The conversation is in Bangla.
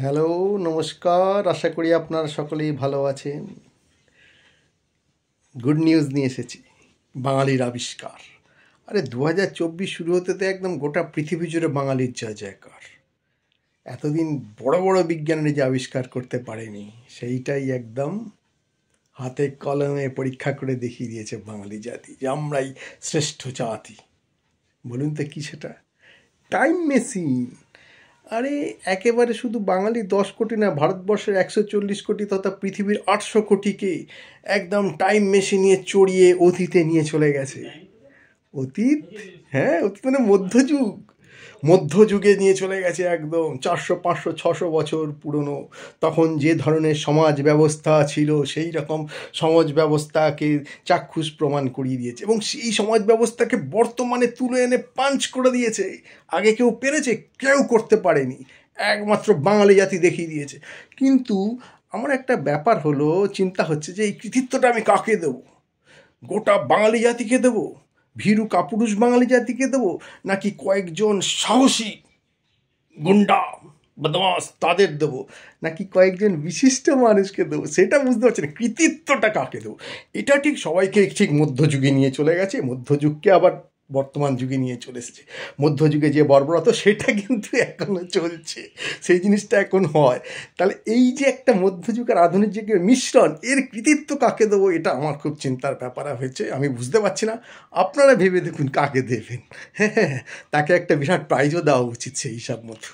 হ্যালো, নমস্কার। আশা করি আপনারা সকলেই ভালো আছেন। গুড নিউজ নিয়ে এসেছি, বাঙালির আবিষ্কার। আরে 2024 শুরু হতে তো একদম গোটা পৃথিবী জুড়ে বাঙালির জয় জয়কার। এতদিন বড় বড় বিজ্ঞানীরা যে আবিষ্কার করতে পারেনি, সেইটাই একদম হাতে কলমে পরীক্ষা করে দেখিয়ে দিয়েছে বাঙালি জাতি যে আমরাই শ্রেষ্ঠ জাতি। বলুন তো কী সেটা? Time machine. আরে একেবারে শুধু বাঙালি 10 কোটি না, ভারতবর্ষের 140 কোটি তথা পৃথিবীর 800 কোটিকে একদম টাইম মেশিন নিয়ে চড়িয়ে অতীতে নিয়ে চলে গেছে। অতীত? হ্যাঁ, অতীত মানে মধ্যযুগ। মধ্যযুগে নিয়ে চলে গেছে একদম 400 500 600 বছর পুরনো। তখন যে ধরনের সমাজ ব্যবস্থা ছিল সেই রকম সমাজ ব্যবস্থাকে চাক্ষুষ প্রমাণ করিয়ে দিয়েছে, এবং সেই সমাজ ব্যবস্থাকে বর্তমানে তুলে এনে পাঞ্চ করে দিয়েছে। আগে কেউ পেরেছে? কেউ করতে পারেনি, একমাত্র বাঙালি জাতি দেখিয়ে দিয়েছে। কিন্তু আমার একটা ব্যাপার হলো, চিন্তা হচ্ছে যে এই কৃতিত্বটা আমি কাকে দেবো? গোটা বাঙালি জাতিকে দেবো, ভীরু কাপুরুষ বাঙালি জাতিকে দেবো, নাকি কয়েকজন সাহসী গুন্ডা বদমাস তাদের দেবো, নাকি কয়েকজন বিশিষ্ট মানুষকে দেবো? সেটা বুঝতে পারছি না, কৃতিত্বটা কাকে দেবো। এটা ঠিক সবাইকে ঠিক মধ্যযুগে নিয়ে চলে গেছে, মধ্যযুগকে আবার বর্তমান যুগে নিয়ে চলে এসেছে। মধ্যযুগে যে বর্বরতা সেটা কিন্তু এখনও চলছে, সেই জিনিসটা এখন হয়। তাহলে এই যে একটা মধ্যযুগ আর আধুনিক যুগের মিশ্রণ, এর কৃতিত্ব কাকে দেবো, এটা আমার খুব চিন্তার ব্যাপার হয়েছে। আমি বুঝতে পারছি না, আপনারা ভেবে দেখুন কাকে দেবেন। হ্যাঁ, তাকে একটা বিরাট প্রাইজও দেওয়া উচিত সেই হিসাব মতো।